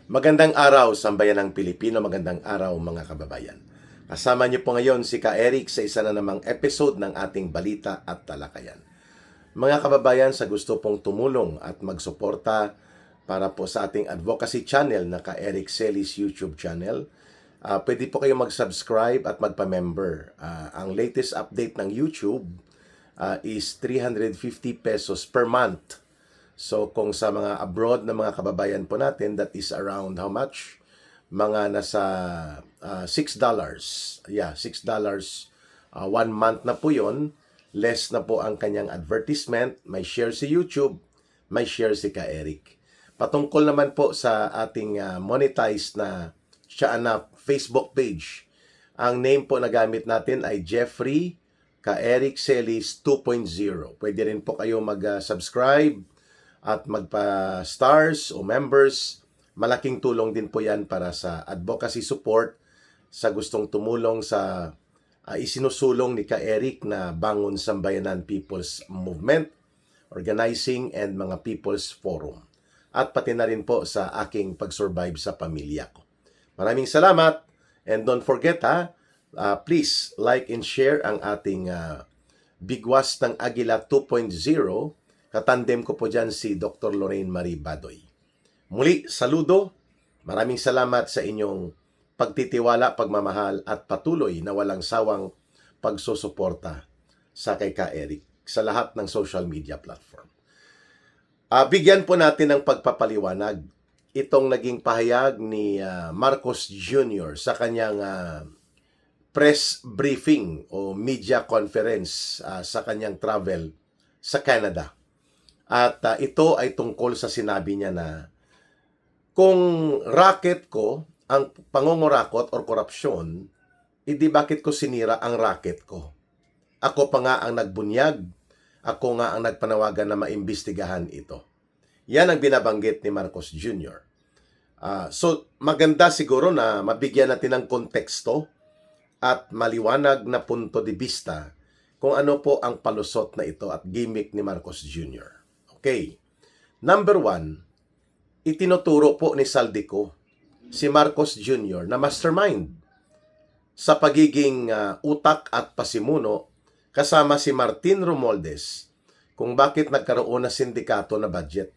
Magandang araw, sambayan ng Pilipino. Magandang araw, mga kababayan. Kasama niyo po ngayon si Ka Eric sa isa na namang episode ng ating Balita at Talakayan. Mga kababayan, sa gusto pong tumulong at magsuporta para po sa ating advocacy channel na Ka Eric Celis YouTube channel, pwede po kayong mag-subscribe at magpa-member. Ang latest update ng YouTube is 350 pesos per month. So kung sa mga abroad na mga kababayan po natin, that is around how much? Mga nasa $6. Yeah, $6. 1 month na po yon. Less na po ang kanyang advertisement. May share si YouTube, may share si Ka Eric. Patungkol naman po sa ating monetized na Facebook page. Ang name po na gamit natin ay Jeffrey Ka Eric Celis 2.0. Pwede rin po kayo mag-subscribe at magpa-stars o members. Malaking tulong din po yan para sa advocacy support sa gustong tumulong sa isinusulong ni Ka Eric na Bangon Sambayanan People's Movement, Organizing and mga People's Forum. At pati na rin po sa aking pag-survive sa pamilya ko. Maraming salamat, and don't forget please like and share ang ating Bigwas ng Agila 2.0. Katandem ko po dyan si Dr. Lorraine Marie Badoy. Muli, saludo. Maraming salamat sa inyong pagtitiwala, pagmamahal at patuloy na walang sawang pagsusuporta sa kay Ka Eric sa lahat ng social media platform. Bigyan po natin ng pagpapaliwanag itong naging pahayag ni Marcos Jr. sa kanyang press briefing o media conference sa kanyang travel sa Canada. At ito ay tungkol sa sinabi niya na kung racket ko ang pangungurakot or korupsyon, hindi bakit ko sinira ang racket ko? Ako pa nga ang nagbunyag, ako nga ang nagpanawagan na maimbestigahan ito. Yan ang binabanggit ni Marcos Jr. So maganda siguro na mabigyan natin ng konteksto at maliwanag na punto de vista kung ano po ang palusot na ito at gimmick ni Marcos Jr. Okay. Number 1, itinuturo po ni Saldico si Marcos Jr. na mastermind sa pagiging utak at pasimuno kasama si Martin Romualdez kung bakit nagkaroon na sindikato na budget.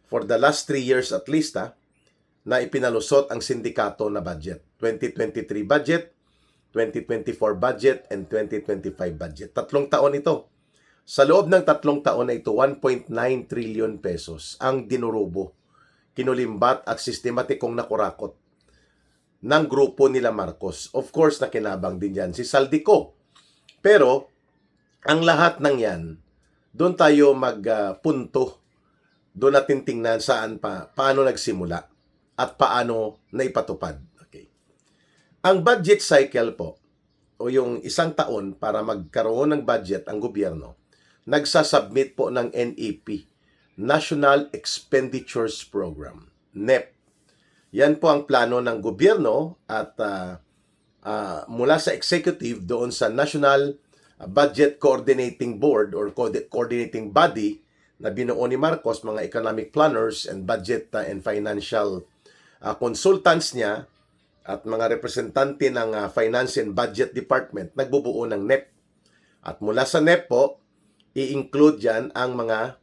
For the last 3 years at least na ipinalusot ang sindikato na budget. 2023 budget, 2024 budget, and 2025 budget. 3 taon ito. Sa loob ng 3 taon na ito, 1.9 trillion pesos ang dinurubo, kinulimbat at sistematikong nakurakot ng grupo nila Marcos. Of course, nakinabang din yan si Saldico. Pero, ang lahat ng yan, doon tayo magpunto. Doon natin tingnan paano nagsimula at paano naipatupad. Okay. Ang budget cycle po, o yung 1 taon para magkaroon ng budget ang gobyerno, nagsasubmit po ng NEP, National Expenditures Program, NEP. Yan po ang plano ng gobyerno at mula sa executive doon sa National Budget Coordinating Board or Coordinating Body na binuo ni Marcos, mga economic planners and budget and financial consultants niya at mga representante ng Finance and Budget Department nagbubuo ng NEP. At mula sa NEP po, i-include dyan ang mga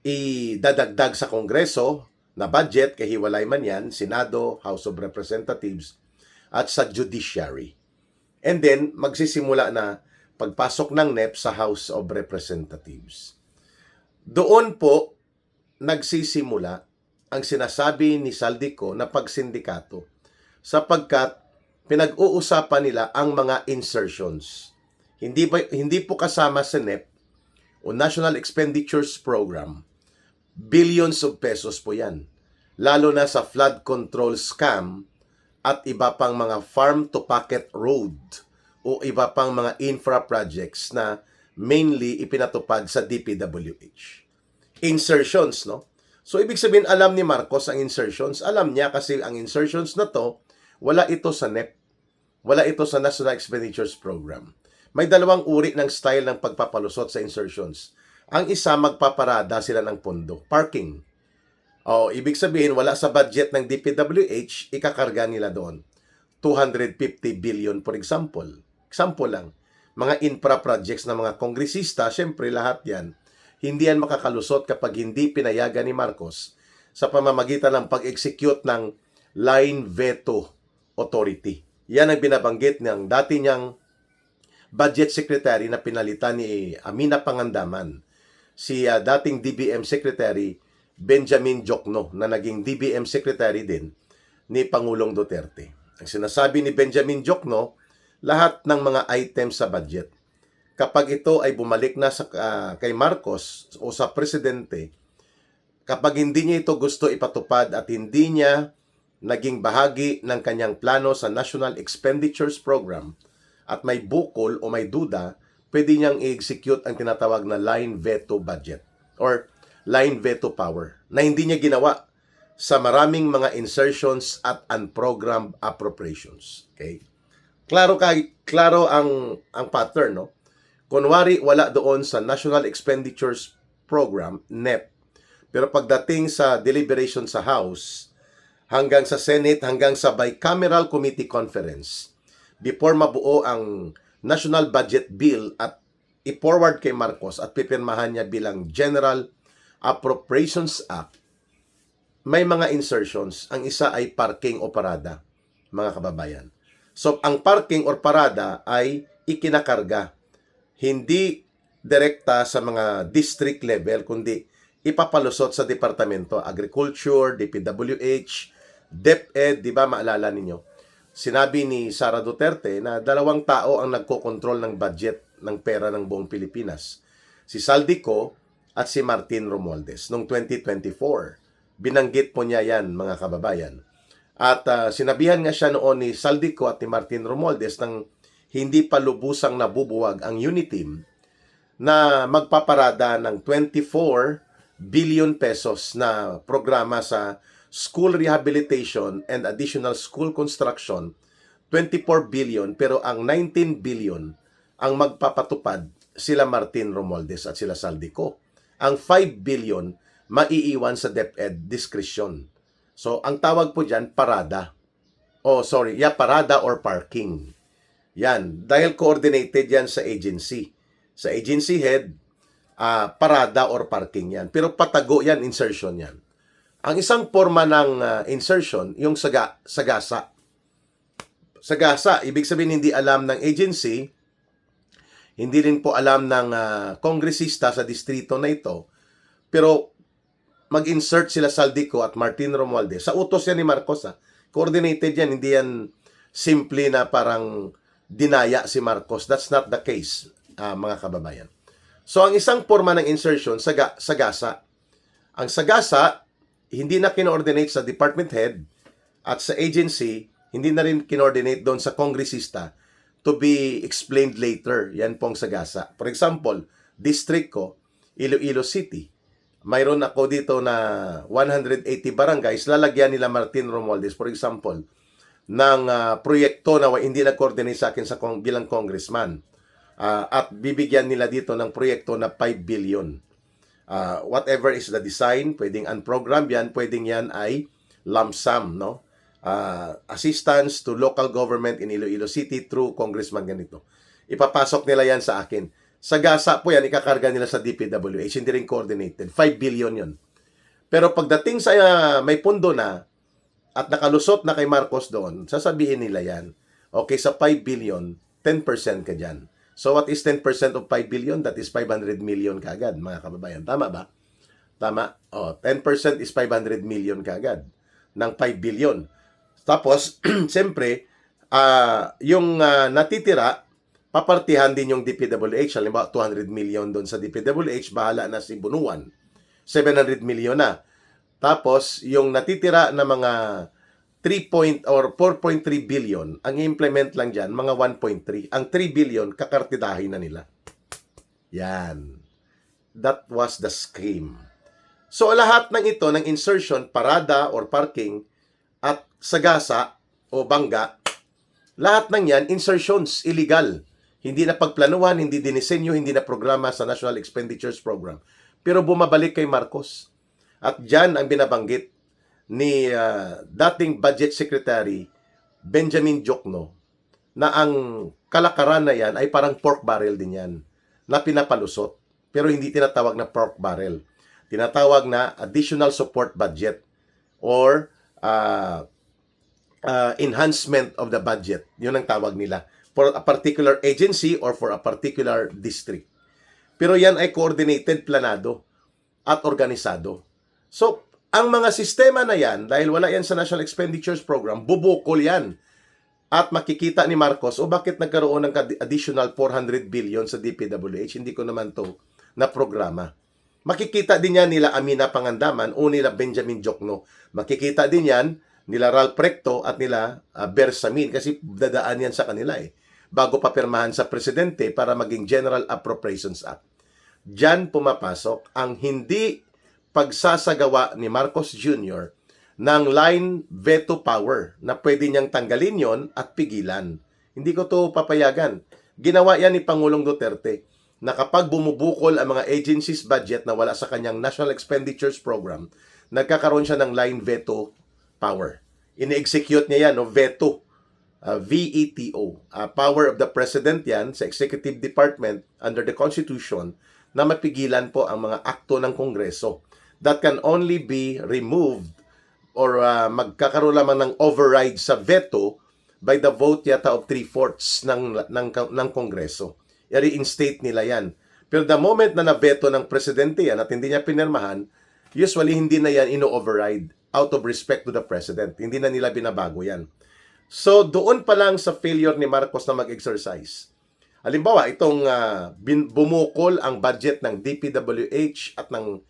idadagdag sa Kongreso na budget, kahiwalay man yan, Senado, House of Representatives, at sa Judiciary. And then, magsisimula na pagpasok ng NEP sa House of Representatives. Doon po, nagsisimula ang sinasabi ni Saldico na pagsindikato sapagkat pinag-uusapan nila ang mga insertions. Hindi po kasama sa NEP o National Expenditures Program. Billions of pesos po yan. Lalo na sa flood control scam at iba pang mga farm-to-pocket road o iba pang mga infra projects na mainly ipinatupad sa DPWH. Insertions, no? So, ibig sabihin, alam ni Marcos ang insertions. Alam niya kasi ang insertions na to, wala ito sa NEP. Wala ito sa National Expenditures Program. May 2 uri ng style ng pagpapalusot sa insertions. Ang isa, magpaparada sila ng pondo. Parking. O, ibig sabihin, wala sa budget ng DPWH, ikakarga nila doon. 250 billion, for example. Example lang. Mga infra projects ng mga kongresista, syempre lahat yan, hindi yan makakalusot kapag hindi pinayagan ni Marcos sa pamamagitan ng pag-execute ng line veto authority. Yan ang binabanggit ng dati niyang budget secretary na pinalitan ni Amina Pangandaman. Si dating DBM Secretary Benjamin Jokno na naging DBM Secretary din ni Pangulong Duterte. Ang sinasabi ni Benjamin Jokno, lahat ng mga items sa budget, kapag ito ay bumalik na sa, kay Marcos o sa presidente, kapag hindi niya ito gusto ipatupad at hindi niya naging bahagi ng kanyang plano sa National Expenditures Program at may bukol o may duda, pwede niyang i-execute ang tinatawag na line veto budget or line veto power na hindi niya ginawa sa maraming mga insertions at unprogrammed appropriations. Okay? Klaro ang pattern, no? Kunwari wala doon sa National Expenditures Program, NEP. Pero pagdating sa deliberation sa House, hanggang sa Senate, hanggang sa bicameral committee conference, before mabuo ang National Budget Bill at i-forward kay Marcos at pipirmahan niya bilang General Appropriations Act, may mga insertions. Ang isa ay parking o parada, mga kababayan. So, ang parking or parada ay ikinakarga. Hindi direkta sa mga district level, kundi ipapalusot sa Departamento, Agriculture, DPWH, DepEd, di ba maalala ninyo? Sinabi ni Sara Duterte na 2 tao ang nagkokontrol ng budget ng pera ng buong Pilipinas. Si Saldico at si Martin Romualdez noong 2024. Binanggit po niya yan, mga kababayan. At sinabihan nga siya noon ni Saldico at ni Martin Romualdez nang hindi pa lubusang nabubuwag ang UNITEAM na magpaparada ng 24 billion pesos na programa sa school rehabilitation and additional school construction. 24 billion pero ang 19 billion ang magpapatupad sila Martin Romualdez at sila Saldico. Ang 5 billion maiiwan sa DepEd discretion. So, ang tawag po dyan, parada. Parada or parking. Yan. Dahil coordinated yan sa agency. Sa agency head, parada or parking yan. Pero patago yan, insertion yan. Ang isang forma ng insertion, yung sagasa. Sagasa, ibig sabihin hindi alam ng agency, hindi rin po alam ng kongresista sa distrito na ito, pero mag-insert sila Saldico at Martin Romualdez. Sa utos yan ni Marcos. Coordinated yan, hindi yan simple na parang dinaya si Marcos. That's not the case, mga kababayan. So, ang isang forma ng insertion, sagasa. Ang sagasa, hindi na kinoordinate sa department head at sa agency, hindi na rin kinoordinate doon sa kongresista to be explained later. Yan pong sagasa. For example, district ko, Iloilo City. Mayroon ako dito na 180 barangays, lalagyan nila Martin Romualdez, for example, ng proyekto na hindi na-coordinate sa akin bilang congressman. At bibigyan nila dito ng proyekto na 5 billion. Whatever is the design, pwedeng unprogrammed yan, pwedeng yan ay lump sum, no? Assistance to local government in Iloilo City through congressman ganito. Ipapasok nila yan sa akin. Sagasa po yan, ikakarga nila sa DPWH, hindi rin coordinated. 5 billion yun. Pero pagdating sa may pundo na at nakalusot na kay Marcos doon, sasabihin nila yan, okay, sa 5 billion, 10% ka dyan. So what is 10% of 5 billion? That is 500 million kaagad, mga kababayan. Tama ba? Tama. 10% is 500 million kaagad ng 5 billion. Tapos, siyempre, yung natitira, papartihan din yung DPWH. Halimbawa, 200 million doon sa DPWH, bahala na si Bunuan. 700 million na. Tapos, yung natitira na mga 4.3 billion, ang implement lang dyan, mga 1.3. Ang 3 billion, kakartidahin na nila. Yan. That was the scheme. So, lahat ng ito, ng insertion, parada or parking, at sagasa o bangga, lahat ng yan, insertions, illegal. Hindi na pagplanuhan, hindi dinisenyo, hindi na programa sa National Expenditures Program. Pero bumabalik kay Marcos. At dyan ang binabanggit ni dating Budget Secretary Benjamin Diokno na ang kalakaran na yan ay parang pork barrel din yan na pinapalusot. Pero hindi tinatawag na pork barrel. Tinatawag na additional support budget or enhancement of the budget. Yun ang tawag nila. For a particular agency or for a particular district. Pero yan ay coordinated, planado at organisado. So, ang mga sistema na yan, dahil wala yan sa National Expenditures Program, bubukol yan. At makikita ni Marcos, bakit nagkaroon ng additional 400 billion sa DPWH? Hindi ko naman to na programa. Makikita din yan nila Amina Pangandaman o nila Benjamin Diokno. Makikita din yan nila Ralph Recto at nila Bersamin kasi dadaan yan sa kanila bago papirmahan sa presidente para maging General Appropriations Act. Diyan pumapasok ang hindi pagsasagawa ni Marcos Jr. ng line veto power na pwede niyang tanggalin yon at pigilan. Hindi ko to papayagan. Ginawa yan ni Pangulong Duterte na kapag bumubukol ang mga agencies budget na wala sa kanyang National Expenditures Program, nagkakaroon siya ng line veto power. Ine-execute niya yan, veto. VETO. Power of the President yan sa Executive Department under the Constitution na mapigilan po ang mga akto ng Kongreso. That can only be removed or magkakaroon lamang ng override sa veto by the vote yata of 3/4 ng Kongreso. I-reinstate nila yan. Pero the moment na na-veto ng Presidente yan at hindi niya pinirmahan, usually hindi na yan ino-override out of respect to the President. Hindi na nila binabago yan. So, doon pa lang sa failure ni Marcos na mag-exercise. Halimbawa, itong bumukol ang budget ng DPWH at ng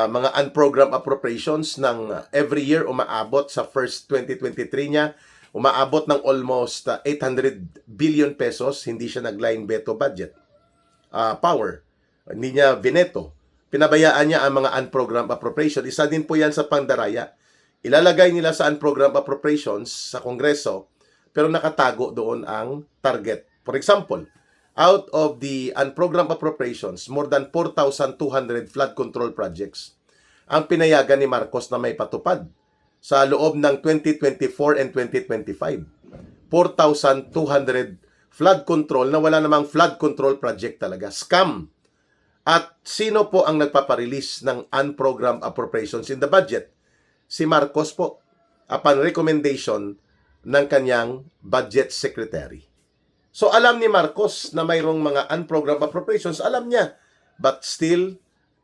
mga unprogrammed appropriations ng every year umaabot sa first 2023 niya, umaabot ng almost 800 billion pesos, hindi siya nag-line veto budget. Power. Hindi niya vineto. Pinabayaan niya ang mga unprogrammed appropriation. Isa din po yan sa pandaraya. Ilalagay nila sa unprogrammed appropriations sa Kongreso, pero nakatago doon ang target. For example, out of the unprogrammed appropriations, more than 4,200 flood control projects ang pinayagan ni Marcos na may patupad sa loob ng 2024 and 2025. 4,200 flood control na wala namang flood control project talaga. Scam. At sino po ang nagpaparelease ng unprogrammed appropriations in the budget? Si Marcos po, upon recommendation ng kanyang budget secretary. So alam ni Marcos na mayroong mga unprogrammed appropriations, alam niya. But still,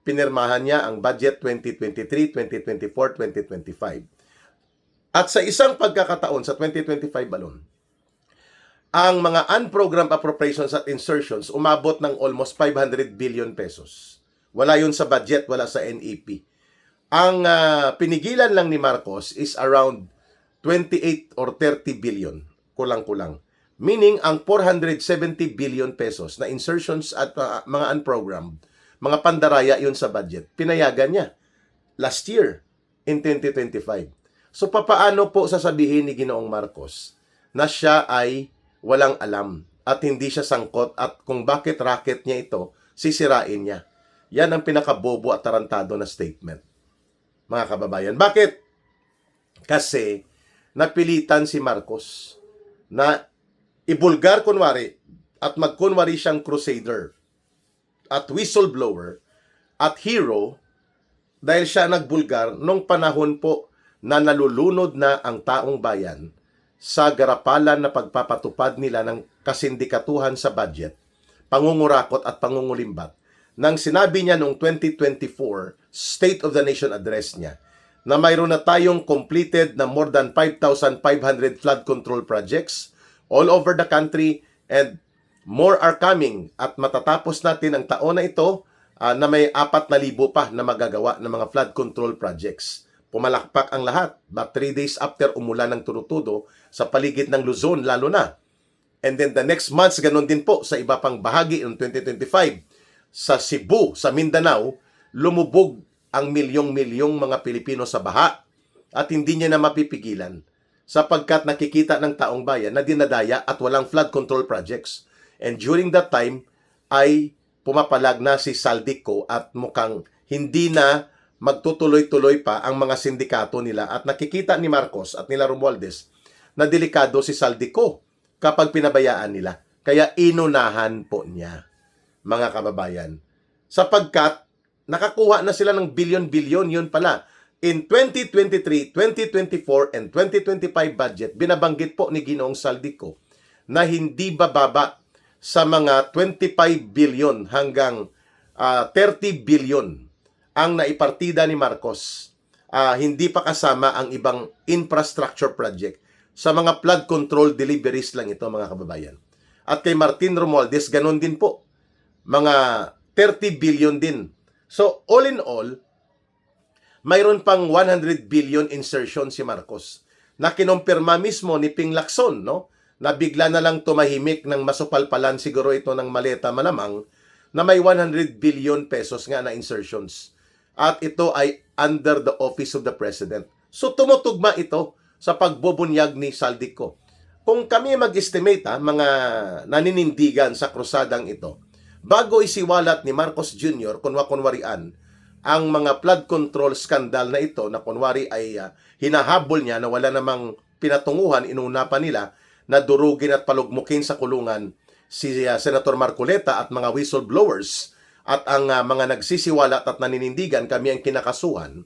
pinirmahan niya ang budget 2023, 2024, 2025. At sa isang pagkakataon sa 2025 alone, ang mga unprogrammed appropriations at insertions umabot ng almost 500 billion pesos. Wala yun sa budget, wala sa NEP. Ang pinigilan lang ni Marcos is around 28 or 30 billion, kulang-kulang. Meaning, ang 470 billion pesos na insertions at mga unprogrammed, mga pandaraya yun sa budget, pinayagan niya last year in 2025. So, papaano po sasabihin ni Ginoong Marcos na siya ay walang alam at hindi siya sangkot at kung bakit racket niya ito, sisirain niya? Yan ang pinakabobo at tarantado na statement. Mga kababayan. Bakit? Kasi napilitan si Marcos na ibulgar kunwari at magkunwari siyang crusader at whistleblower at hero dahil siya nagbulgar nung panahon po na nalulunod na ang taong bayan sa garapalan na pagpapatupad nila ng kasindikatuhan sa budget, pangungurakot at pangungulimbat. Nang sinabi niya noong 2024 State of the Nation Address niya na mayroon na tayong completed na more than 5,500 flood control projects all over the country and more are coming at matatapos natin ang taon na ito na may 4,000 pa na magagawa ng mga flood control projects. Pumalakpak ang lahat. But 3 days after umulan ng turutudo sa paligid ng Luzon lalo na. And then the next months, ganun din po sa iba pang bahagi ng 2025. Sa Cebu, sa Mindanao, lumubog ang milyong-milyong mga Pilipino sa baha at hindi niya na mapipigilan sapagkat nakikita ng taong bayan na dinadaya at walang flood control projects. And during that time ay pumapalag na si Saldico at mukhang hindi na magtutuloy-tuloy pa ang mga sindikato nila at nakikita ni Marcos at nila Romualdez na delikado si Saldico kapag pinabayaan nila. Kaya inunahan po niya, mga kababayan. Sapagkat nakakuha na sila ng bilyon-bilyon, yun pala. In 2023, 2024, and 2025 budget, binabanggit po ni Ginoong Saldico na hindi bababa sa mga 25 billion hanggang 30 billion ang naipartida ni Marcos. Hindi pa kasama ang ibang infrastructure project. Sa mga flood control deliveries lang ito, mga kababayan. At kay Martin Romualdez, ganun din po. Mga 30 billion din. So, all in all, mayroon pang 100 billion insertion si Marcos na kinumpirma mismo ni Ping Lacson, no? Na bigla na lang tumahimik ng masupalpalan siguro ito ng maleta malamang na may 100 billion pesos nga na insertions. At ito ay under the office of the President. So, tumutugma ito sa pagbobunyag ni Saldico. Kung kami mag-estimate, mga naninindigan sa krusadang ito, bago isiwalat ni Marcos Jr., kunwarian, ang mga flood control scandal na ito, na kunwari ay hinahabol niya na wala namang pinatunguhan, inuna pa nila na durugin at palugmukin sa kulungan si Senator Marcoleta at mga whistleblowers at ang mga nagsisiwalat at naninindigan, kami ang kinakasuhan.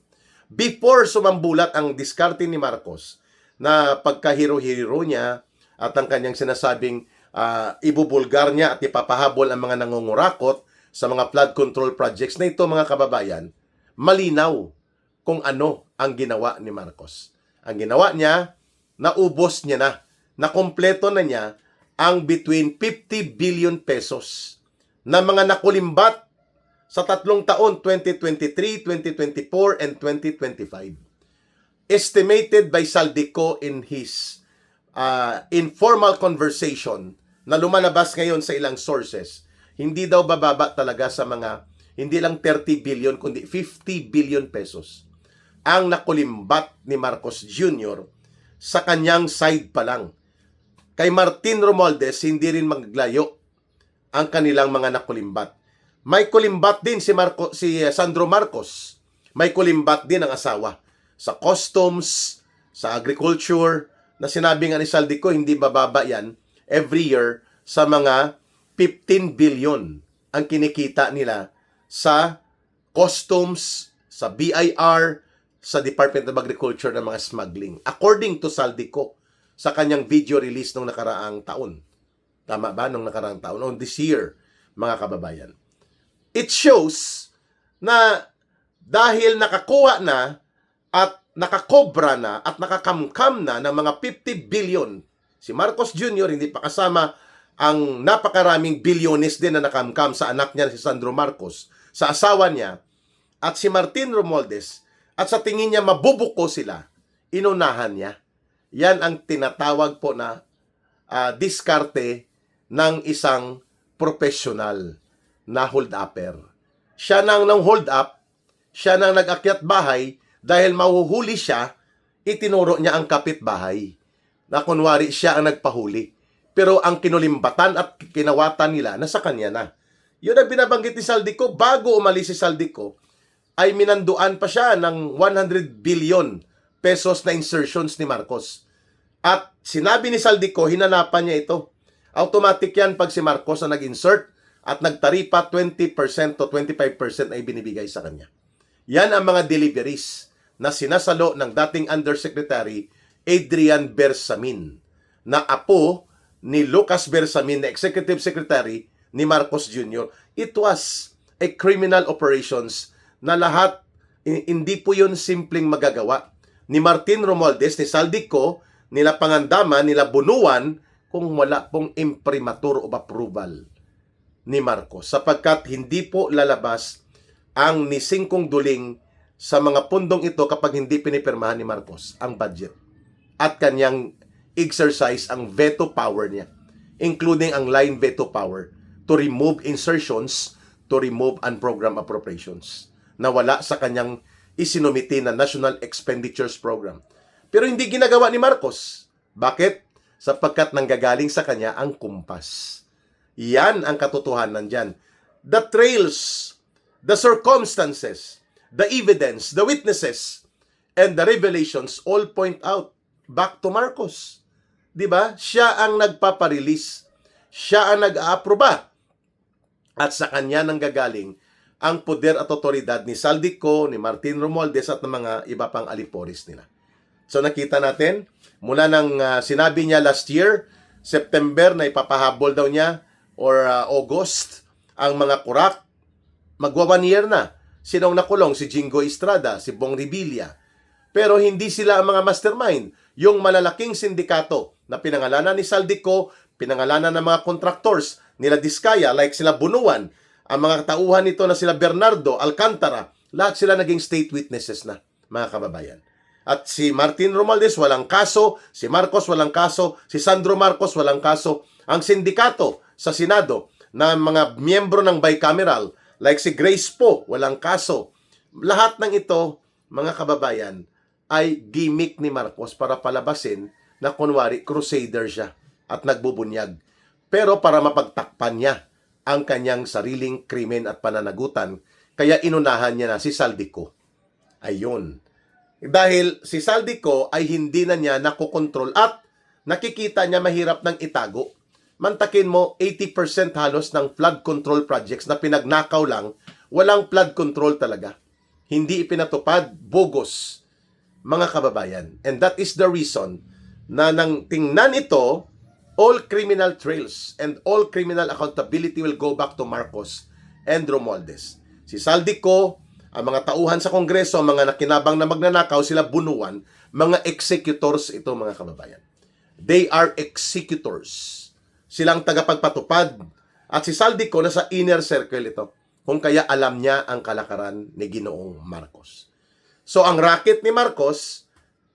Before sumambulat ang diskarte ni Marcos na pagkahiro-hiro niya at ang kanyang sinasabing ibubulgar niya at ipapahabol ang mga nangungurakot sa mga flood control projects na ito, mga kababayan, malinaw kung ano ang ginawa ni Marcos. Ang ginawa niya, naubos niya na kompleto na niya ang between 50 billion pesos na mga nakulimbat sa 3 taon, 2023, 2024, and 2025. Estimated by Saldico in his informal conversation na lumalabas ngayon sa ilang sources, hindi daw bababa talaga sa mga, hindi lang 30 billion, kundi 50 billion pesos ang nakulimbat ni Marcos Jr. sa kanyang side pa lang. Kay Martin Romualdez, hindi rin maglayo ang kanilang mga nakulimbat. May kulimbat din si Sandro Marcos. May kulimbat din ang asawa sa customs, sa agriculture, na sinabi nga ni Saldico, hindi bababa yan every year sa mga 15 billion ang kinikita nila sa customs, sa BIR, sa Department of Agriculture ng mga smuggling. According to Saldico, sa kanyang video release nung nakaraang taon. Tama ba? Nung nakaraang taon. On this year, mga kababayan. It shows na dahil nakakuha na at nakakobra na at nakakamkam na ng mga 50 billion, si Marcos Jr. hindi pa kasama ang napakaraming bilyones din na nakamkam sa anak niya si Sandro Marcos, sa asawa niya, at si Martin Romualdez, at sa tingin niya mabubuko sila, inunahan niya. Yan ang tinatawag po na diskarte ng isang professional na hold-upper. Siya nang hold up, siya nang nag-akyat bahay, dahil mahuhuli siya, itinuro niya ang kapitbahay na kunwari siya ang nagpahuli. Pero ang kinulimbatan at kinawatan nila, nasa kanya na. Yun ang binabanggit ni Saldico. Bago umalis si Saldico, ay minanduan pa siya ng 100 billion pesos na insertions ni Marcos. At sinabi ni Saldico, hinanapan niya ito. Automatic yan pag si Marcos na nag-insert at nagtaripa, 20% to 25% ay binibigay sa kanya. Yan ang mga deliveries na sinasalo ng dating Undersecretary Adrian Bersamin, na apo ni Lucas Bersamin, na Executive Secretary ni Marcos Jr. It was a criminal operations na lahat, hindi po yun simpleng magagawa. Ni Martin Romualdez, ni Saldico, nila Pangandaman, nila Bunuan, kung wala pong imprimatur of approval ni Marcos. Sapagkat hindi po lalabas ang ni Singkong Duling sa mga pundong ito kapag hindi pinipirmahan ni Marcos ang budget at kanyang exercise ang veto power niya, including ang line veto power to remove insertions, to remove unprogrammed appropriations na wala sa kanyang isinumiti na National Expenditures Program. Pero hindi ginagawa ni Marcos. Bakit? Sapagkat nanggagaling sa kanya ang kumpas. Yan ang katotohanan dyan. The trails, the circumstances, the evidence, the witnesses, and the revelations all point out back to Marcos. 'Di ba? Siya ang nagpaparelease. Siya ang nag-aaproba. At sa kanya nanggagaling ang poder at otoridad ni Saldico, ni Martin Romualdez at ng mga iba pang aliporis nila. So nakita natin, mula nang sinabi niya last year, September na ipapahabol daw niya or August ang mga kurak, magwa 1 year na. Sinong nakulong? Si Jingo Estrada, si Bong Revilla. Pero hindi sila ang mga mastermind. Yung malalaking sindikato na pinangalanan ni Saldico, pinangalanan ng mga contractors nila Diskaya, like sila Bunuan, ang mga tauhan nito na sila Bernardo, Alcantara, lahat sila naging state witnesses na, mga kababayan. At si Martin Romualdez walang kaso, si Marcos walang kaso, si Sandro Marcos walang kaso. Ang sindikato sa Senado na mga miyembro ng bicameral, like si Grace Poe, walang kaso. Lahat ng ito, mga kababayan, ay gimmick ni Marcos para palabasin na kunwari crusader siya at nagbubunyag. Pero para mapagtakpan niya ang kanyang sariling krimen at pananagutan, kaya inunahan niya na si Saldico. Ayun. Dahil si Saldico ay hindi na niya nakokontrol at nakikita niya mahirap nang itago. Mantakin mo, 80% halos ng flood control projects na pinagnakaw lang, walang flood control talaga. Hindi ipinatupad, bogus, mga kababayan. And that is the reason na nang tingnan ito, all criminal trails and all criminal accountability will go back to Marcos and Romualdez. Si Saldico, ang mga tauhan sa Kongreso, ang mga nakinabang na magnanakaw, sila Bunuan, mga executors ito, mga kababayan. They are executors. Silang tagapagpatupad. At si Saldico nasa inner circle ito, kung kaya alam niya ang kalakaran ni Ginoong Marcos. So ang racket ni Marcos,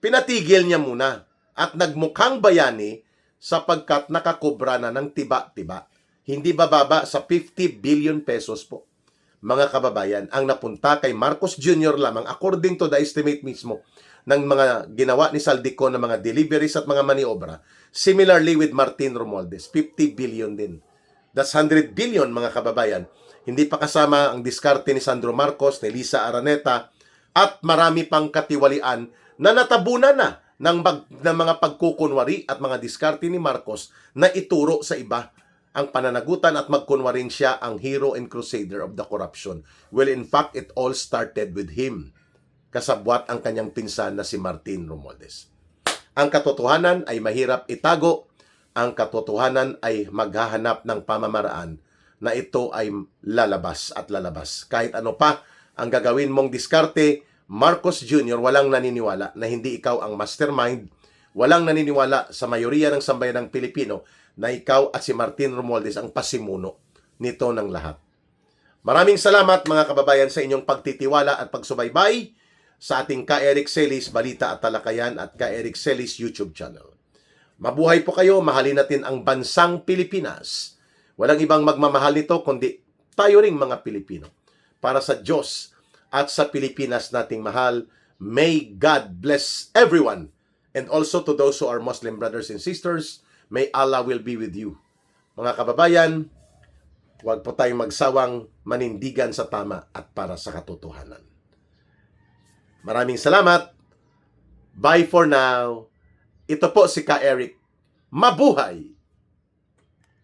pinatigil niya muna at nagmukhang bayani sapagkat nakakobra na ng tiba-tiba. Hindi bababa sa 50 billion pesos po. Mga kababayan, ang napunta kay Marcos Jr. lamang, according to the estimate mismo ng mga ginawa ni Saldico ng mga deliveries at mga maniobra, similarly with Martin Romualdez, 50 billion din. That's 100 billion, mga kababayan. Hindi pa kasama ang diskarte ni Sandro Marcos, ni Lisa Araneta, at marami pang katiwalian na natabunan na ng mga pagkukunwari at mga diskarte ni Marcos na ituro sa iba ang pananagutan at magkunwaring siya ang hero and crusader of the corruption. Well, in fact, it all started with him. Kasabwat ang kanyang pinsan na si Martin Romualdez. Ang katotohanan ay mahirap itago. Ang katotohanan ay maghahanap ng pamamaraan na ito ay lalabas at lalabas. Kahit ano pa ang gagawin mong diskarte, Marcos Jr. walang naniniwala na hindi ikaw ang mastermind, walang naniniwala sa mayoriya ng sambayanang Pilipino na ikaw at si Martin Romualdez ang pasimuno nito ng lahat. Maraming salamat, mga kababayan, sa inyong pagtitiwala at pagsubaybay sa ating Ka Eric Celis Balita at Talakayan at Ka Eric Celis YouTube channel. Mabuhay po kayo, mahalin natin ang bansang Pilipinas. Walang ibang magmamahal nito kundi tayo ring mga Pilipino. Para sa Diyos at sa Pilipinas nating mahal, may God bless everyone. And also to those who are Muslim brothers and sisters, may Allah will be with you. Mga kababayan, huwag po tayong magsawang manindigan sa tama at para sa katotohanan. Maraming salamat. Bye for now. Ito po si Ka Eric. Mabuhay!